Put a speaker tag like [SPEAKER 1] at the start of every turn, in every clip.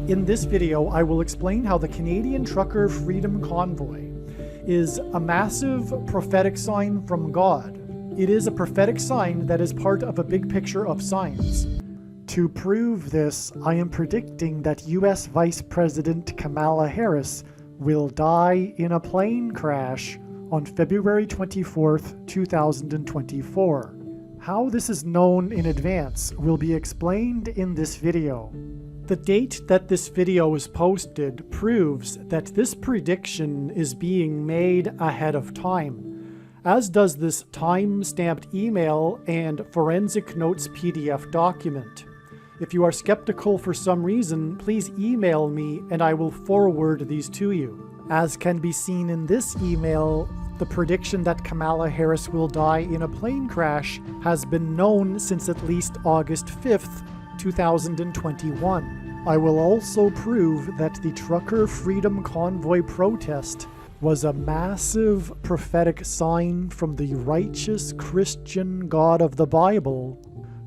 [SPEAKER 1] In this video, I will explain how the Canadian Trucker Freedom Convoy is a massive prophetic sign from God. It is a prophetic sign that is part of a big picture of signs. To prove this, I am predicting that US Vice President Kamala Harris will die in a plane crash on February 24th, 2024. How this is known in advance will be explained in this video. The date that this video is posted proves that this prediction is being made ahead of time, as does this time-stamped email and forensic notes PDF document. If you are skeptical for some reason, please email me and I will forward these to you. As can be seen in this email, the prediction that Kamala Harris will die in a plane crash has been known since at least August 5th, 2021. I will also prove that the Trucker Freedom Convoy protest was a massive prophetic sign from the righteous Christian God of the Bible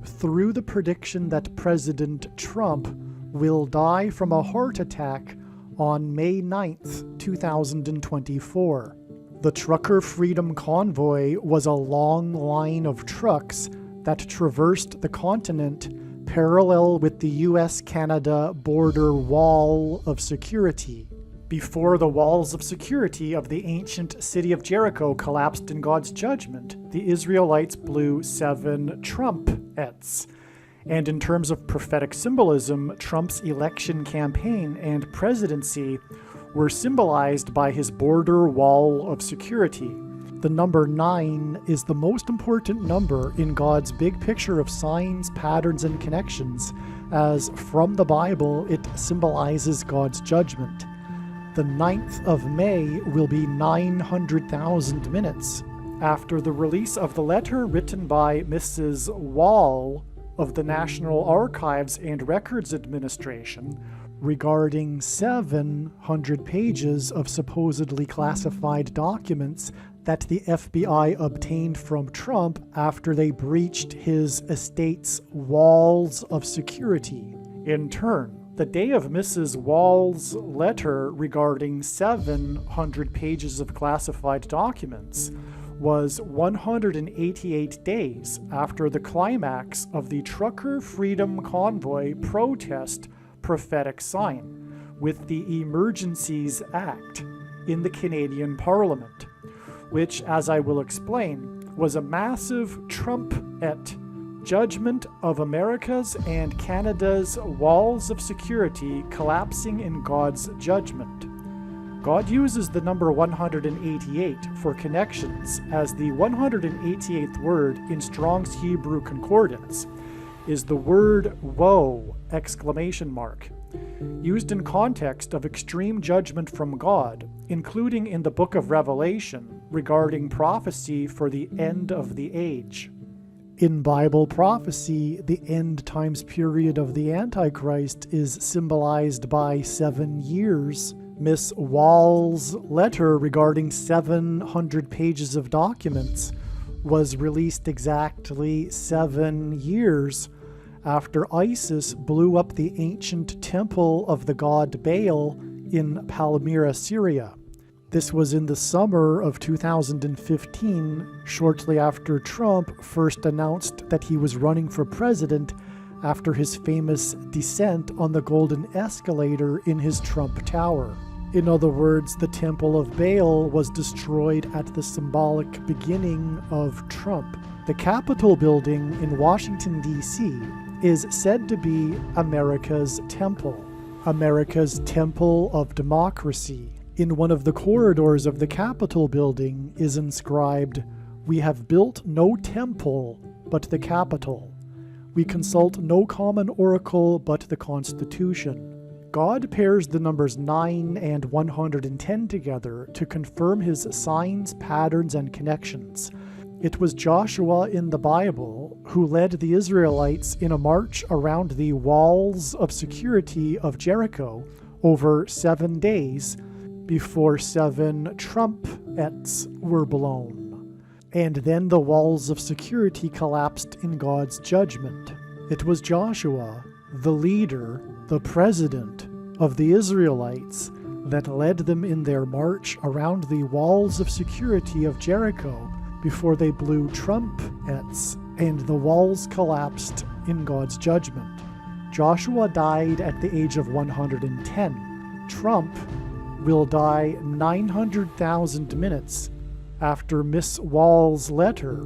[SPEAKER 1] through the prediction that President Trump will die from a heart attack on May 9th, 2024. The Trucker Freedom Convoy was a long line of trucks that traversed the continent parallel with the US-Canada border wall of security. Before the walls of security of the ancient city of Jericho collapsed in God's judgment, the Israelites blew 7 trumpets. And in terms of prophetic symbolism, Trump's election campaign and presidency were symbolized by his border wall of security. The number 9 is the most important number in God's big picture of signs, patterns, and connections, as from the Bible it symbolizes God's judgment. The 9th of May will be 900,000 minutes after the release of the letter written by Mrs. Wall of the National Archives and Records Administration regarding 700 pages of supposedly classified documents that the FBI obtained from Trump after they breached his estate's walls of security. In turn, the day of Mrs. Wall's letter regarding 700 pages of classified documents was 188 days after the climax of the Trucker Freedom Convoy protest prophetic sign with the Emergencies Act in the Canadian Parliament, which, as I will explain, was a massive trumpet judgment of America's and Canada's walls of security collapsing in God's judgment. God uses the number 188 for connections, as the 188th word in Strong's Hebrew Concordance is the word woe! Used in context of extreme judgment from God, including in the book of Revelation regarding prophecy for the end of the age. In Bible prophecy, the end times period of the Antichrist is symbolized by 7 years. Miss Wall's letter regarding 700 pages of documents was released exactly 7 years after ISIS blew up the ancient temple of the god Baal in Palmyra, Syria. This was in the summer of 2015, shortly after Trump first announced that he was running for president after his famous descent on the golden escalator in his Trump Tower. In other words, the Temple of Baal was destroyed at the symbolic beginning of Trump. The Capitol building in Washington, D.C. is said to be America's temple of democracy. In one of the corridors of the Capitol building is inscribed, "We have built no temple but the Capitol. We consult no common oracle but the Constitution." God pairs the numbers 9 and 110 together to confirm his signs, patterns, and connections. It was Joshua in the Bible who led the Israelites in a march around the walls of security of Jericho over 7 days before 7 trumpets were blown. And then the walls of security collapsed in God's judgment. It was Joshua, the leader, the president of the Israelites that led them in their march around the walls of security of Jericho before they blew trumpets and the walls collapsed in God's judgment. Joshua died at the age of 110. Trump will die 900,000 minutes after Miss Wall's letter,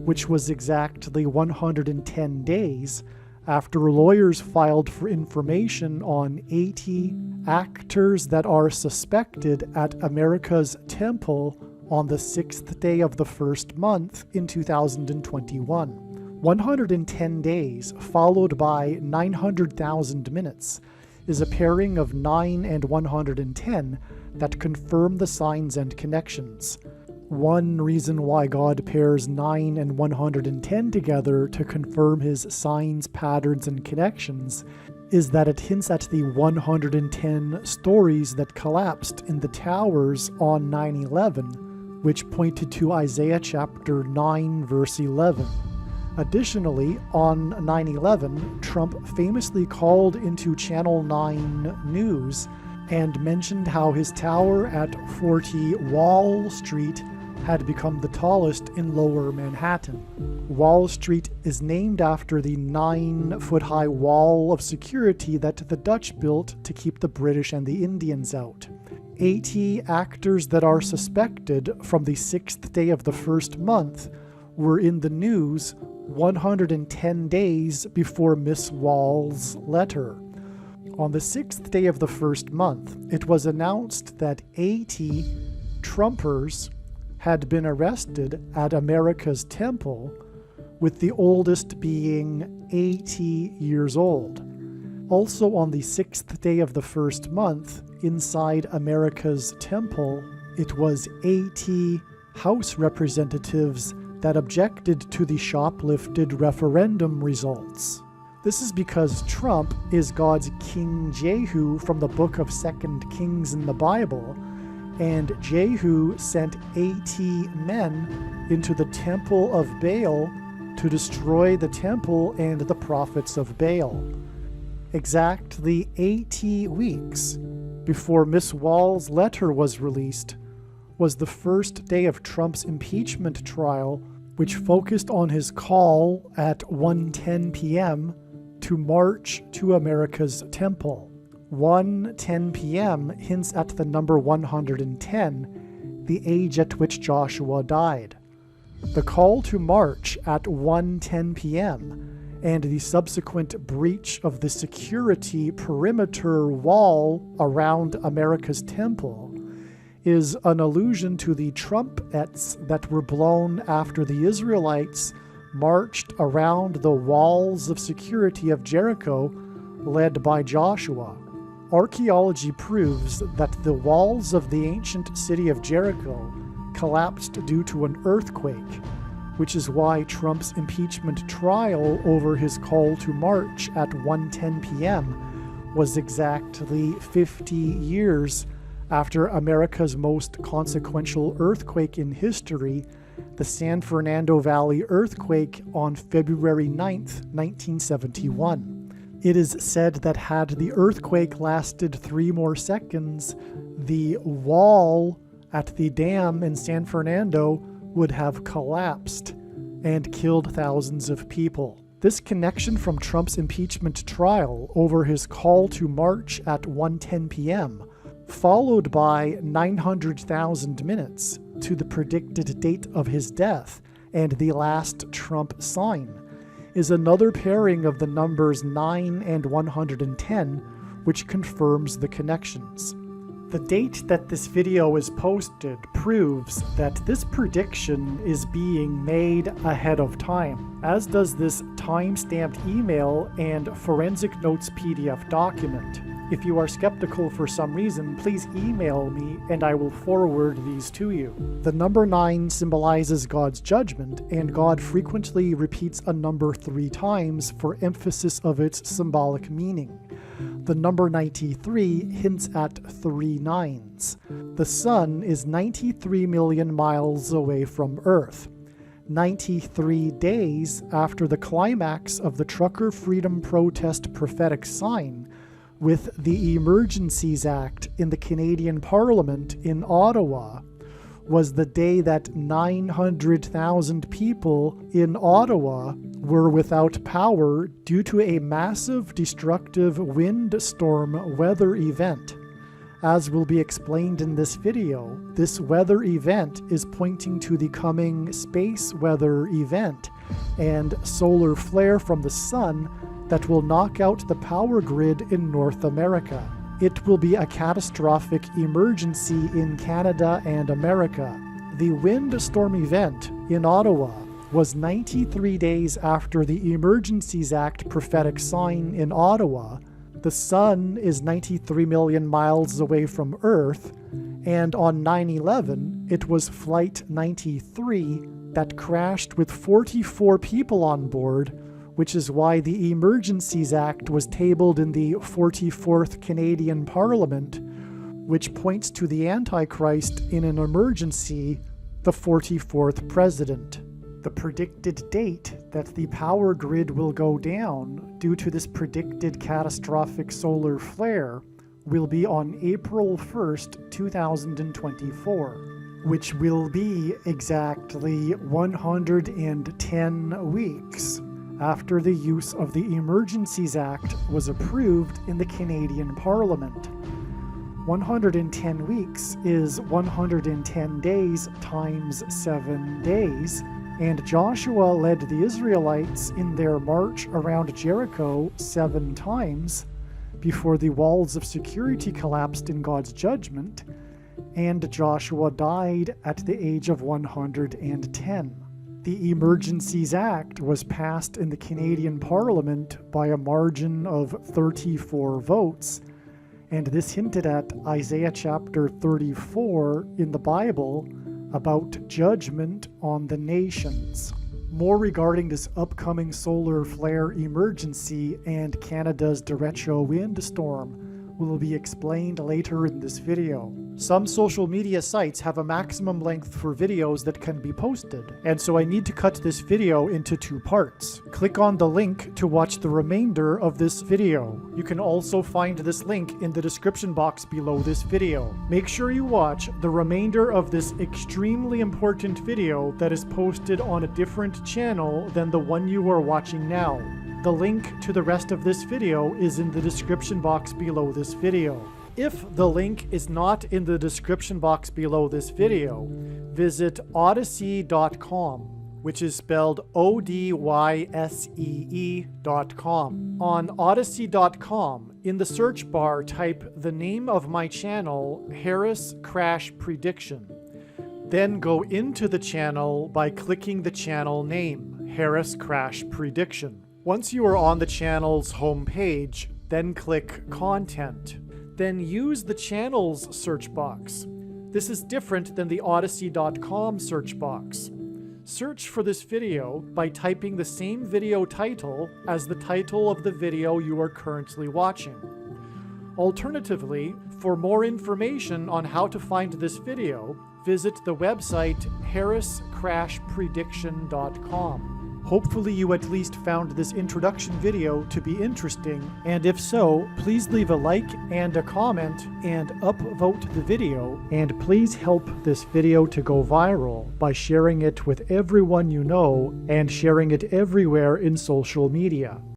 [SPEAKER 1] which was exactly 110 days after lawyers filed for information on 80 actors that are suspected at America's Temple on the 6th day of the first month in 2021. 110 days followed by 900,000 minutes is a pairing of 9 and 110 that confirm the signs and connections. One reason why God pairs 9 and 110 together to confirm his signs, patterns, and connections is that it hints at the 110 stories that collapsed in the towers on 9/11, which pointed to Isaiah chapter 9, verse 11. Additionally, on 9/11, Trump famously called into Channel 9 News and mentioned how his tower at 40 Wall Street had become the tallest in Lower Manhattan. Wall Street is named after the 9-foot-high wall of security that the Dutch built to keep the British and the Indians out. 80 actors that are suspected from the 6th day of the first month were in the news 110 days before Miss Wall's letter. On the 6th day of the first month, it was announced that 80 Trumpers had been arrested at America's Temple, with the oldest being 80 years old. Also on the 6th day of the first month, inside America's Temple, it was 80 House representatives that objected to the shoplifted referendum results. This is because Trump is God's King Jehu from the book of 2 Kings in the Bible, and Jehu sent 80 men into the temple of Baal to destroy the temple and the prophets of Baal. Exactly 80 weeks before Miss Wall's letter was released was the first day of Trump's impeachment trial, which focused on his call at 1:10 p.m. to march to America's Temple. 1:10 p.m. hints at the number 110, the age at which Joshua died. The call to march at 1:10 p.m. and the subsequent breach of the security perimeter wall around America's Temple is an allusion to the trumpets that were blown after the Israelites marched around the walls of security of Jericho, led by Joshua. Archaeology proves that the walls of the ancient city of Jericho collapsed due to an earthquake, which is why Trump's impeachment trial over his call to march at 1:10 p.m. was exactly 50 years after America's most consequential earthquake in history, the San Fernando Valley earthquake on February 9th, 1971. It is said that had the earthquake lasted 3 more seconds, the wall at the dam in San Fernando would have collapsed and killed thousands of people. This connection from Trump's impeachment trial over his call to march at 1:10 p.m., followed by 900,000 minutes to the predicted date of his death and the last Trump sign, is another pairing of the numbers 9 and 110, which confirms the connections. The date that this video is posted proves that this prediction is being made ahead of time, as does this time-stamped email and Forensic Notes PDF document. If you are skeptical for some reason, please email me and I will forward these to you. The number 9 symbolizes God's judgment, and God frequently repeats a number 3 times for emphasis of its symbolic meaning. The number 93 hints at 3 nines. The sun is 93 million miles away from Earth. 93 days after the climax of the trucker freedom protest prophetic sign, with the Emergencies Act in the Canadian Parliament in Ottawa was the day that 900,000 people in Ottawa were without power due to a massive destructive windstorm weather event. As will be explained in this video, this weather event is pointing to the coming space weather event and solar flare from the sun that will knock out the power grid in North America. It will be a catastrophic emergency in Canada and America. The windstorm event in Ottawa was 93 days after the Emergencies Act prophetic sign in Ottawa. The sun is 93 million miles away from Earth, and on 9/11, it was Flight 93 that crashed with 44 people on board, which is why the Emergencies Act was tabled in the 44th Canadian Parliament, which points to the Antichrist in an emergency, the 44th President. The predicted date that the power grid will go down due to this predicted catastrophic solar flare will be on April 1st, 2024, which will be exactly 110 weeks after the use of the Emergencies Act was approved in the Canadian Parliament. 110 weeks is 110 days times 7 days, and Joshua led the Israelites in their march around Jericho 7 times before the walls of security collapsed in God's judgment, and Joshua died at the age of 110. The Emergencies Act was passed in the Canadian Parliament by a margin of 34 votes, and this hinted at Isaiah chapter 34 in the Bible about judgment on the nations. More regarding this upcoming solar flare emergency and Canada's derecho windstorm will be explained later in this video. Some social media sites have a maximum length for videos that can be posted, and so I need to cut this video into 2 parts. Click on the link to watch the remainder of this video. You can also find this link in the description box below this video. Make sure you watch the remainder of this extremely important video that is posted on a different channel than the one you are watching now. The link to the rest of this video is in the description box below this video. If the link is not in the description box below this video, visit Odysee.com, which is spelled Odyssee.com. On Odysee.com, in the search bar, type the name of my channel, Harris Crash Prediction. Then go into the channel by clicking the channel name, Harris Crash Prediction. Once you are on the channel's homepage, then click Content. Then use the channel's search box. This is different than the Odysee.com search box. Search for this video by typing the same video title as the title of the video you are currently watching. Alternatively, for more information on how to find this video, visit the website harriscrashprediction.com. Hopefully you at least found this introduction video to be interesting, and if so, please leave a like and a comment and upvote the video, and please help this video to go viral by sharing it with everyone you know and sharing it everywhere in social media.